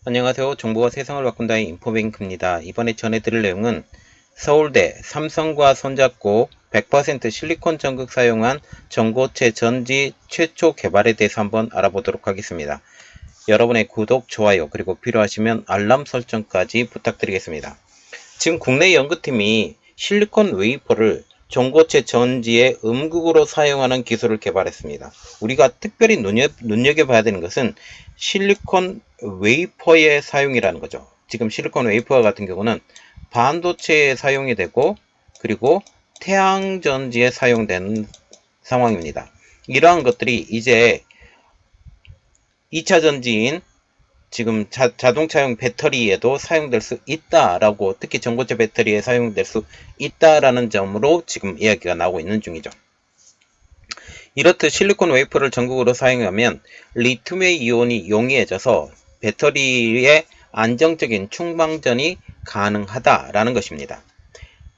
안녕하세요. 정보가 세상을 바꾼다의 인포뱅크입니다. 이번에 전해드릴 내용은 서울대 삼성과 손잡고 100% 실리콘 전극 사용한 전고체 전지 최초 개발에 대해서 한번 알아보도록 하겠습니다. 여러분의 구독, 좋아요, 그리고 필요하시면 알람 설정까지 부탁드리겠습니다. 지금 국내 연구팀이 실리콘 웨이퍼를 전고체 전지의 음극으로 사용하는 기술을 개발했습니다. 우리가 특별히 눈여겨봐야 되는 것은 실리콘 웨이퍼의 사용이라는 거죠. 지금 실리콘 웨이퍼 같은 경우는 반도체에 사용이 되고 그리고 태양전지에 사용되는 상황입니다. 이러한 것들이 이제 2차 전지인 지금 자동차용 배터리에도 사용될 수 있다라고, 특히 전고체 배터리에 사용될 수 있다라는 점으로 지금 이야기가 나오고 있는 중이죠. 이렇듯 실리콘 웨이퍼를 전극으로 사용하면 리튬의 이온이 용이해져서 배터리의 안정적인 충방전이 가능하다라는 것입니다.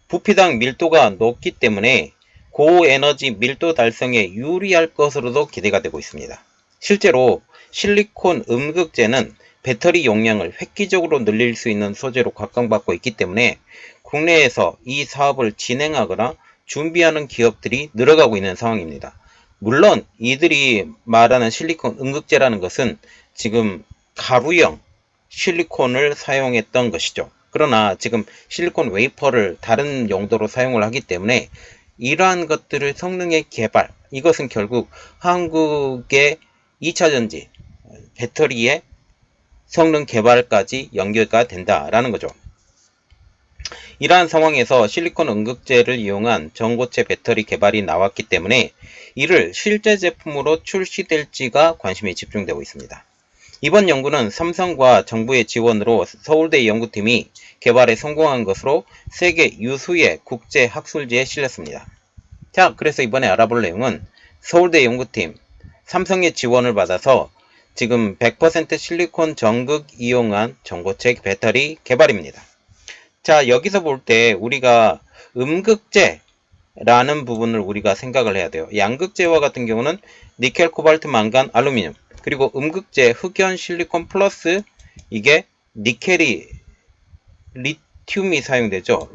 부피당 밀도가 높기 때문에 고에너지 밀도 달성에 유리할 것으로도 기대가 되고 있습니다. 실제로 실리콘 음극재는 배터리 용량을 획기적으로 늘릴 수 있는 소재로 각광받고 있기 때문에 국내에서 이 사업을 진행하거나 준비하는 기업들이 늘어가고 있는 상황입니다. 물론 이들이 말하는 실리콘 음극재라는 것은 지금 가루형 실리콘을 사용했던 것이죠. 그러나 지금 실리콘 웨이퍼를 다른 용도로 사용을 하기 때문에 이러한 것들을 성능의 개발, 이것은 결국 한국의 2차전지 배터리의 성능 개발까지 연결가 된다라는 거죠. 이러한 상황에서 실리콘 음극재를 이용한 전고체 배터리 개발이 나왔기 때문에 이를 실제 제품으로 출시될지가 관심이 집중되고 있습니다. 이번 연구는 삼성과 정부의 지원으로 서울대 연구팀이 개발에 성공한 것으로 세계 유수의 국제 학술지에 실렸습니다. 자, 그래서 이번에 알아볼 내용은 서울대 연구팀, 삼성의 지원을 받아서 지금 100% 실리콘 전극 이용한 전고체 배터리 개발입니다. 자, 여기서 볼 때 우리가 음극재라는 부분을 우리가 생각을 해야 돼요. 양극재와 같은 경우는 니켈, 코발트, 망간, 알루미늄, 그리고 음극재 흑연 실리콘 플러스 이게 니켈이 리튬이 사용되죠.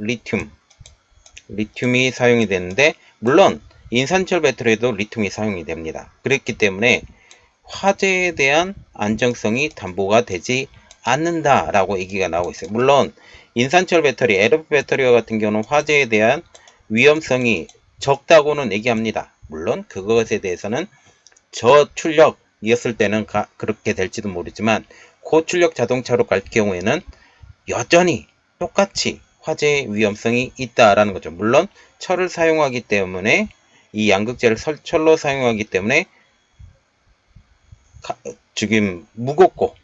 리튬이 사용이 되는데, 물론 인산철 배터리에도 리튬이 사용이 됩니다. 그렇기 때문에 화재에 대한 안정성이 담보가 되지 않는다라고 얘기가 나오고 있어요. 물론 인산철 배터리, LFP 배터리와 같은 경우는 화재에 대한 위험성이 적다고는 얘기합니다. 물론 그것에 대해서는 저출력이었을 때는 그렇게 될지도 모르지만 고출력 자동차로 갈 경우에는 여전히 똑같이 화재의 위험성이 있다라는 거죠. 물론 철을 사용하기 때문에, 이 양극재를 철로 사용하기 때문에 지금 무겁고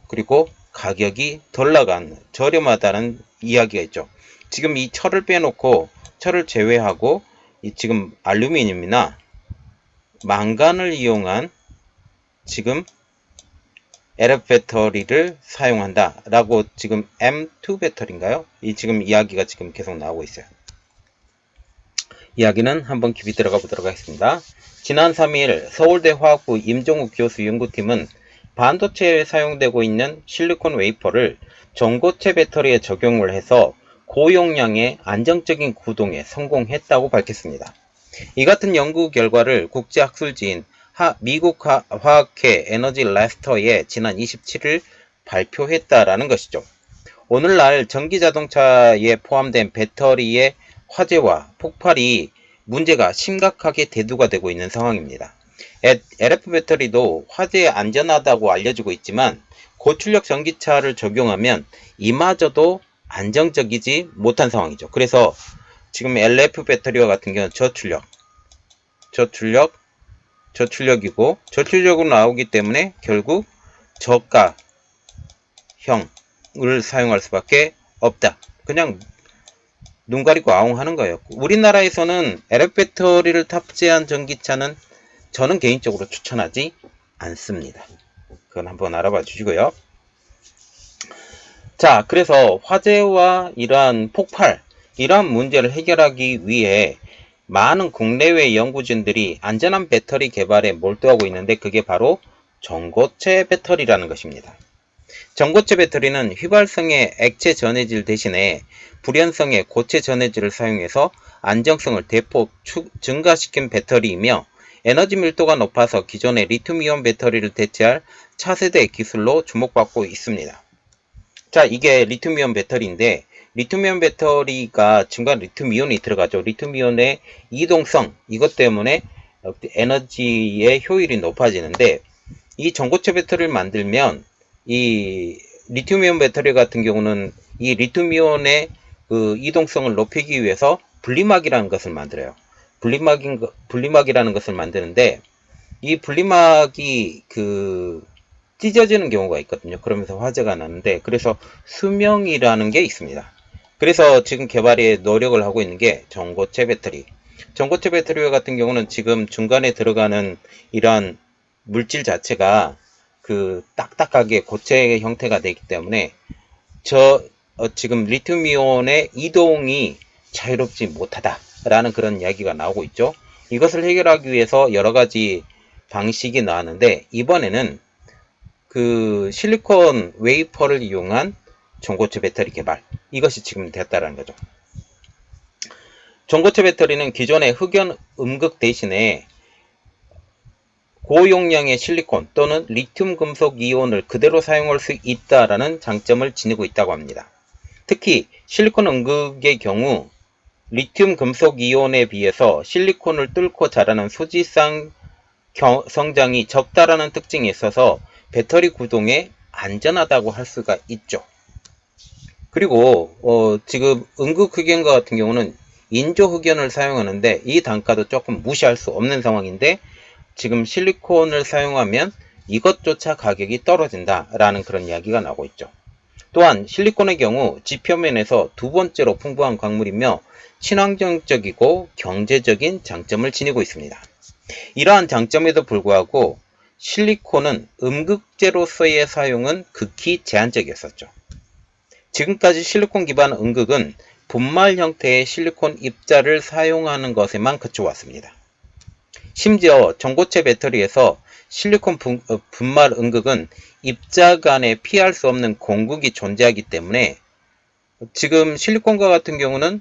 그리고 가격이 덜 나간 저렴하다는 이야기가 있죠. 지금 이 철을 빼놓고, 철을 제외하고 지금 알루미늄이나 망간을 이용한 지금 LF 배터리를 사용한다 라고, 지금 M2 배터리인가요? 이 지금 이야기가 지금 계속 나오고 있어요. 이야기는 한번 깊이 들어가 보도록 하겠습니다. 지난 3일 서울대 화학부 임종욱 교수 연구팀은 반도체에 사용되고 있는 실리콘 웨이퍼를 전고체 배터리에 적용을 해서 고용량의 안정적인 구동에 성공했다고 밝혔습니다. 이 같은 연구 결과를 국제학술지인 미국 화학회 에너지 레스터에 지난 27일 발표했다라는 것이죠. 오늘날 전기자동차에 포함된 배터리의 화재와 폭발이 문제가 심각하게 대두가 되고 있는 상황입니다. LF 배터리도 화재에 안전하다고 알려지고 있지만 고출력 전기차를 적용하면 이마저도 안정적이지 못한 상황이죠. 그래서 지금 LF 배터리와 같은 경우는 저출력이고 저출력으로 나오기 때문에 결국 저가형을 사용할 수밖에 없다. 그냥 눈 가리고 아웅하는 거예요. 우리나라에서는 LF 배터리를 탑재한 전기차는 저는 개인적으로 추천하지 않습니다. 그건 한번 알아봐 주시고요. 자, 그래서 화재와 이러한 폭발, 이러한 문제를 해결하기 위해 많은 국내외 연구진들이 안전한 배터리 개발에 몰두하고 있는데, 그게 바로 전고체 배터리라는 것입니다. 전고체 배터리는 휘발성의 액체 전해질 대신에 불연성의 고체 전해질을 사용해서 안정성을 대폭 증가시킨 배터리이며 에너지 밀도가 높아서 기존의 리튬이온 배터리를 대체할 차세대 기술로 주목받고 있습니다. 자, 이게 리튬이온 배터리인데 리튬이온 배터리가 중간 리튬이온이 들어가죠. 리튬이온의 이동성, 이것 때문에 에너지의 효율이 높아지는데 이 전고체 배터리를 만들면 이 리튬이온 배터리 같은 경우는 이 리튬이온의 그 이동성을 높이기 위해서 분리막이라는 것을 만들어요. 분리막이라는 것을 만드는데 이 분리막이 찢어지는 경우가 있거든요. 그러면서 화재가 나는데 그래서 수명이라는 게 있습니다. 그래서 지금 개발에 노력을 하고 있는 게 전고체 배터리. 전고체 배터리 같은 경우는 지금 중간에 들어가는 이러한 물질 자체가 딱딱하게 고체 형태가 되기 때문에 지금 리튬이온의 이동이 자유롭지 못하다라는 그런 이야기가 나오고 있죠. 이것을 해결하기 위해서 여러 가지 방식이 나왔는데 이번에는 실리콘 웨이퍼를 이용한 전고체 배터리 개발, 이것이 지금 됐다라는 거죠. 전고체 배터리는 기존의 흑연 음극 대신에 고용량의 실리콘 또는 리튬 금속 이온을 그대로 사용할 수 있다라는 장점을 지니고 있다고 합니다. 특히 실리콘 음극의 경우 리튬 금속 이온에 비해서 실리콘을 뚫고 자라는 수지상 성장이 적다라는 특징이 있어서 배터리 구동에 안전하다고 할 수가 있죠. 그리고 지금 음극 흑연과 같은 경우는 인조 흑연을 사용하는데 이 단가도 조금 무시할 수 없는 상황인데 지금 실리콘을 사용하면 이것조차 가격이 떨어진다라는 그런 이야기가 나오고 있죠. 또한 실리콘의 경우 지표면에서 두 번째로 풍부한 광물이며 친환경적이고 경제적인 장점을 지니고 있습니다. 이러한 장점에도 불구하고 실리콘은 음극재로서의 사용은 극히 제한적이었었죠. 지금까지 실리콘 기반 음극은 분말 형태의 실리콘 입자를 사용하는 것에만 그쳐왔습니다. 심지어 전고체 배터리에서 실리콘 분말 음극은 입자 간에 피할 수 없는 공극이 존재하기 때문에 지금 실리콘과 같은 경우는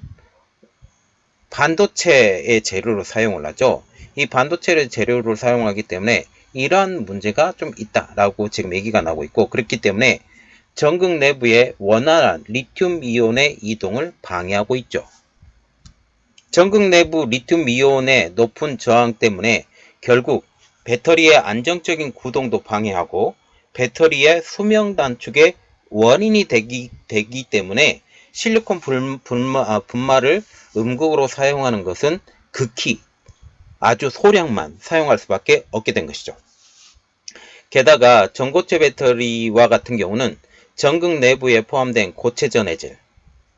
반도체의 재료로 사용을 하죠. 이 반도체의 재료를 사용하기 때문에 이러한 문제가 좀 있다라고 지금 얘기가 나오고 있고, 그렇기 때문에 전극 내부의 원활한 리튬 이온의 이동을 방해하고 있죠. 전극 내부 리튬 이온의 높은 저항 때문에 결국 배터리의 안정적인 구동도 방해하고 배터리의 수명 단축의 원인이 되기 때문에 실리콘 분말을 음극으로 사용하는 것은 극히 아주 소량만 사용할 수밖에 없게 된 것이죠. 게다가 전고체 배터리와 같은 경우는 전극 내부에 포함된 고체 전해질,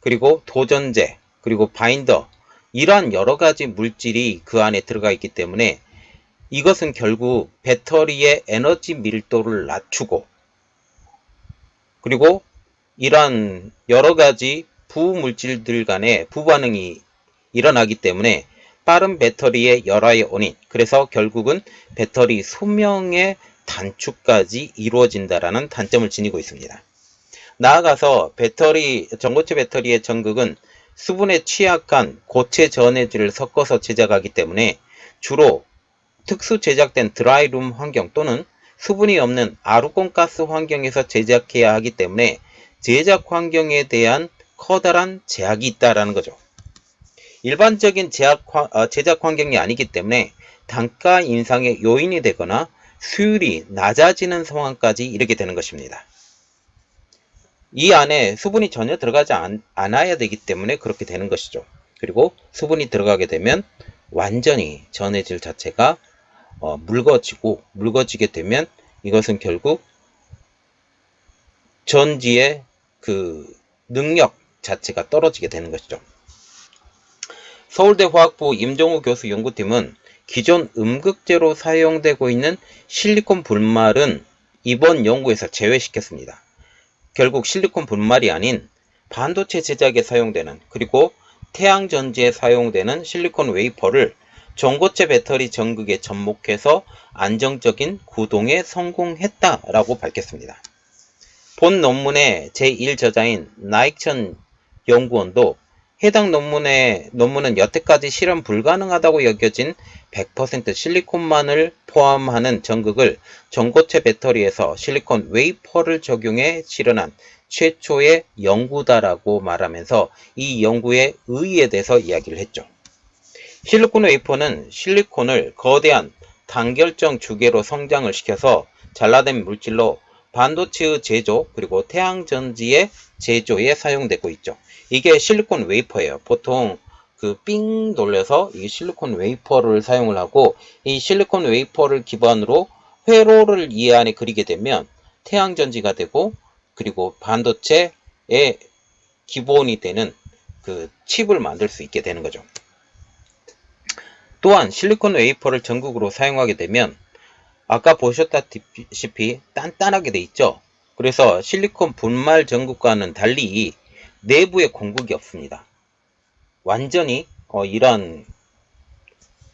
그리고 도전제, 그리고 바인더, 이러한 여러가지 물질이 그 안에 들어가 있기 때문에 이것은 결국 배터리의 에너지 밀도를 낮추고, 그리고 이러한 여러가지 부물질들 간의 부반응이 일어나기 때문에 빠른 배터리의 열화의 원인, 그래서 결국은 배터리 수명의 단축까지 이루어진다라는 단점을 지니고 있습니다. 나아가서 전고체 배터리의 전극은 수분에 취약한 고체 전해질을 섞어서 제작하기 때문에 주로 특수 제작된 드라이룸 환경 또는 수분이 없는 아루콘가스 환경에서 제작해야 하기 때문에 제작 환경에 대한 커다란 제약이 있다라는 거죠. 일반적인 제작 환경이 아니기 때문에 단가 인상의 요인이 되거나 수율이 낮아지는 상황까지 이르게 되는 것입니다. 이 안에 수분이 전혀 들어가지 않아야 되기 때문에 그렇게 되는 것이죠. 그리고 수분이 들어가게 되면 완전히 전해질 자체가 묽어지게 되면 이것은 결국 전지의 능력 자체가 떨어지게 되는 것이죠. 서울대 화학부 임종우 교수 연구팀은 기존 음극재로 사용되고 있는 실리콘 분말은 이번 연구에서 제외시켰습니다. 결국 실리콘 분말이 아닌 반도체 제작에 사용되는, 그리고 태양전지에 사용되는 실리콘 웨이퍼를 전고체 배터리 전극에 접목해서 안정적인 구동에 성공했다라고 밝혔습니다. 본 논문의 제1저자인 나익천 연구원도 해당 논문은 여태까지 실험 불가능하다고 여겨진 100% 실리콘만을 포함하는 전극을 전고체 배터리에서 실리콘 웨이퍼를 적용해 실현한 최초의 연구다라고 말하면서 이 연구의 의의에 대해서 이야기를 했죠. 실리콘 웨이퍼는 실리콘을 거대한 단결정 주계로 성장을 시켜서 잘라낸 물질로 반도체의 제조 그리고 태양전지의 제조에 사용되고 있죠. 이게 실리콘 웨이퍼예요. 보통 그 삥 돌려서 이 실리콘 웨이퍼를 사용을 하고 이 실리콘 웨이퍼를 기반으로 회로를 이 안에 그리게 되면 태양전지가 되고 그리고 반도체의 기본이 되는 그 칩을 만들 수 있게 되는 거죠. 또한 실리콘 웨이퍼를 전극으로 사용하게 되면 아까 보셨다시피 단단하게 돼 있죠. 그래서 실리콘 분말 전극과는 달리 내부에 공극이 없습니다. 완전히 이런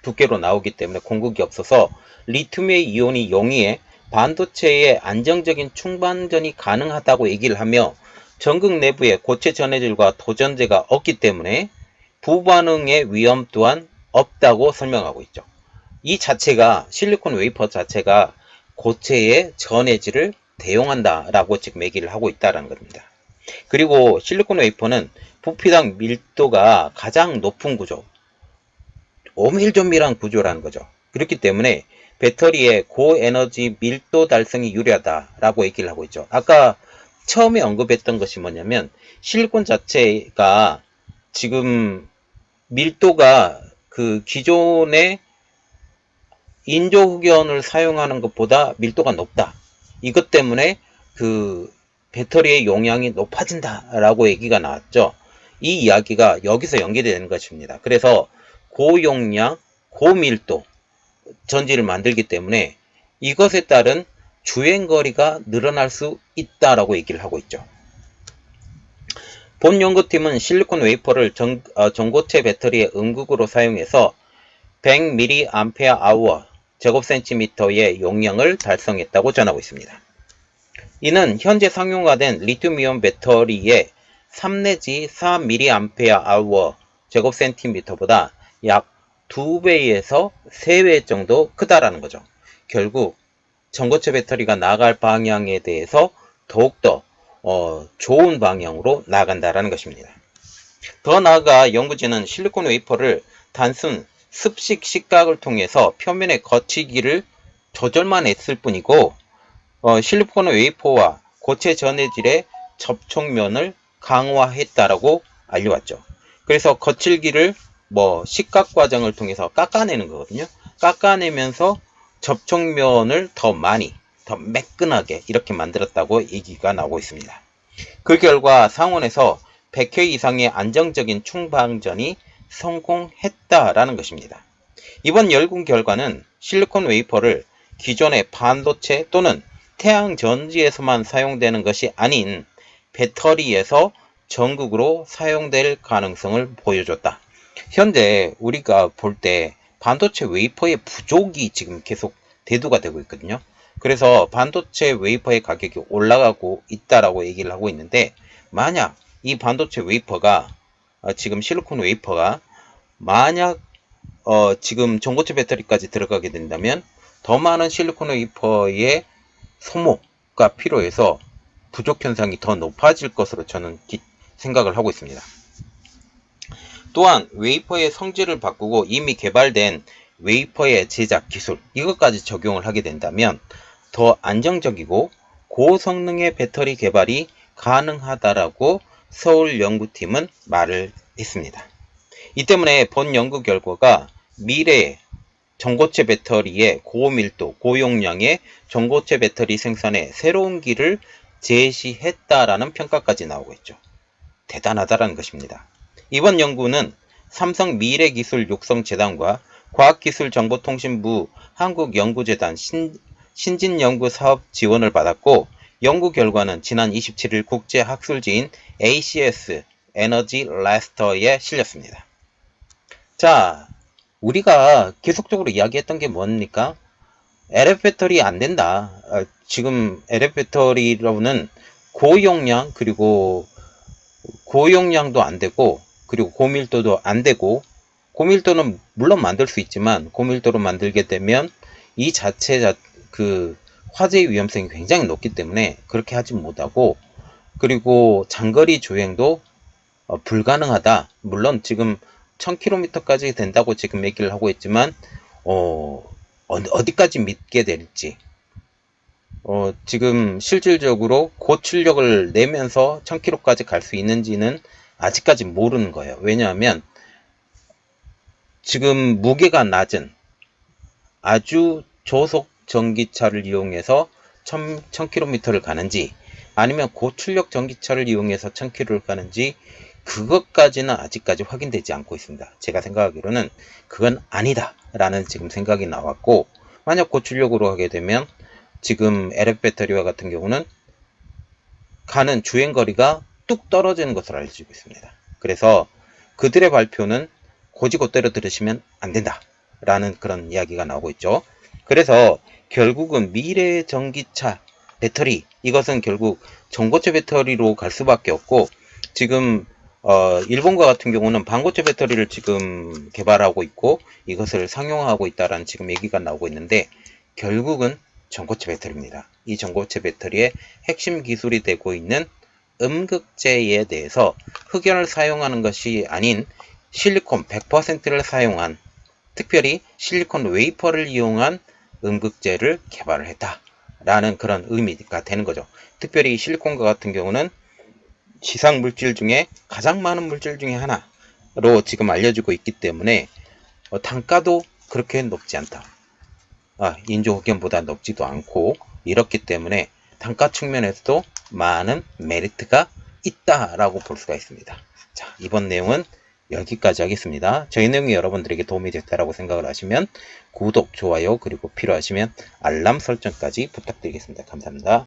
두께로 나오기 때문에 공극이 없어서 리튬의 이온이 용이해 반도체의 안정적인 충반전이 가능하다고 얘기를 하며 전극 내부에 고체 전해질과 도전제가 없기 때문에 부반응의 위험 또한 없다고 설명하고 있죠. 이 자체가 실리콘 웨이퍼 자체가 고체의 전해질을 대용한다라고 지금 얘기를 하고 있다는 겁니다. 그리고 실리콘 웨이퍼는 부피당 밀도가 가장 높은 구조, 오밀조밀한 구조라는 거죠. 그렇기 때문에 배터리의 고에너지 밀도 달성이 유리하다라고 얘기를 하고 있죠. 아까 처음에 언급했던 것이 뭐냐면 실리콘 자체가 지금 밀도가 그 기존의 인조흑연을 사용하는 것보다 밀도가 높다. 이것 때문에 그 배터리의 용량이 높아진다라고 얘기가 나왔죠. 이 이야기가 여기서 연결이 되는 것입니다. 그래서 고용량, 고밀도 전지를 만들기 때문에 이것에 따른 주행거리가 늘어날 수 있다라고 얘기를 하고 있죠. 본 연구팀은 실리콘 웨이퍼를 전고체 배터리의 음극으로 사용해서 100mAh 제곱센티미터의 용량을 달성했다고 전하고 있습니다. 이는 현재 상용화된 리튬이온 배터리의 3 내지 4mAh 제곱센티미터보다 약 2배에서 3배 정도 크다라는 거죠. 결국 전고체 배터리가 나갈 방향에 대해서 더욱더 좋은 방향으로 나간다라는 것입니다. 더 나아가 연구진은 실리콘 웨이퍼를 단순 습식 식각을 통해서 표면의 거치기를 조절만 했을 뿐이고 실리콘 웨이퍼와 고체 전해질의 접촉면을 강화했다라고 알려왔죠. 그래서 거칠기를 식각 과정을 통해서 깎아내는 거거든요. 깎아내면서 접촉면을 더 많이, 더 매끈하게 이렇게 만들었다고 얘기가 나오고 있습니다. 그 결과 상온에서 100회 이상의 안정적인 충방전이 성공했다라는 것입니다. 이번 연구 결과는 실리콘 웨이퍼를 기존의 반도체 또는 태양전지에서만 사용되는 것이 아닌 배터리에서 전극으로 사용될 가능성을 보여줬다. 현재 우리가 볼 때 반도체 웨이퍼의 부족이 지금 계속 대두가 되고 있거든요. 그래서 반도체 웨이퍼의 가격이 올라가고 있다라고 얘기를 하고 있는데 만약 이 반도체 웨이퍼가 지금 실리콘 웨이퍼가 만약 지금 전고체 배터리까지 들어가게 된다면 더 많은 실리콘 웨이퍼의 소모가 필요해서 부족 현상이 더 높아질 것으로 저는 생각을 하고 있습니다. 또한 웨이퍼의 성질을 바꾸고 이미 개발된 웨이퍼의 제작 기술 이것까지 적용을 하게 된다면 더 안정적이고 고성능의 배터리 개발이 가능하다라고 서울 연구팀은 말을 했습니다. 이 때문에 본 연구 결과가 미래의 전고체 배터리의 고밀도, 고용량의 전고체 배터리 생산에 새로운 길을 제시했다라는 평가까지 나오고 있죠. 대단하다라는 것입니다. 이번 연구는 삼성 미래기술육성재단과 과학기술정보통신부 한국연구재단 신진연구사업 지원을 받았고 연구 결과는 지난 27일 국제학술지인 ACS 에너지 레스터에 실렸습니다. 자, 우리가 계속적으로 이야기했던 게 뭡니까? LF 배터리 안 된다. 지금 LF 배터리로는 고용량 그리고 고용량도 안 되고 그리고 고밀도도 안 되고 고밀도는 물론 만들 수 있지만 고밀도로 만들게 되면 이 자체 그 화재 위험성이 굉장히 높기 때문에 그렇게 하지 못하고 그리고 장거리 주행도 불가능하다. 물론 지금 1000km까지 된다고 지금 얘기를 하고 있지만 어디까지 믿게 될지 지금 실질적으로 고출력을 내면서 1000km까지 갈 수 있는지는 아직까지 모르는 거예요. 왜냐하면 지금 무게가 낮은 아주 저속 전기차를 이용해서 1000km를 가는지 아니면 고출력 전기차를 이용해서 1000km를 가는지 그것까지는 아직까지 확인되지 않고 있습니다. 제가 생각하기로는 그건 아니다 라는 지금 생각이 나왔고, 만약 고출력으로 하게 되면 지금 LF 배터리와 같은 경우는 가는 주행거리가 뚝 떨어지는 것으로 알려지고 있습니다. 그래서 그들의 발표는 고지고대로 들으시면 안 된다 라는 그런 이야기가 나오고 있죠. 그래서 결국은 미래의 전기차 배터리, 이것은 결국 전고체 배터리로 갈 수밖에 없고, 지금 일본과 같은 경우는 반고체 배터리를 지금 개발하고 있고 이것을 상용화하고 있다라는 지금 얘기가 나오고 있는데, 결국은 전고체 배터리입니다. 이 전고체 배터리의 핵심 기술이 되고 있는 음극재에 대해서 흑연을 사용하는 것이 아닌 실리콘 100%를 사용한, 특별히 실리콘 웨이퍼를 이용한 음극재를 개발을 했다 라는 그런 의미가 되는 거죠. 특별히 실리콘과 같은 경우는 지상 물질 중에 가장 많은 물질 중에 하나로 지금 알려지고 있기 때문에 단가도 그렇게 높지 않다. 인조흑연보다 높지도 않고 이렇기 때문에 단가 측면에서도 많은 메리트가 있다라고 볼 수가 있습니다. 자, 이번 내용은 여기까지 하겠습니다. 저희 내용이 여러분들에게 도움이 됐다라고 생각을 하시면 구독, 좋아요, 그리고 필요하시면 알람 설정까지 부탁드리겠습니다. 감사합니다.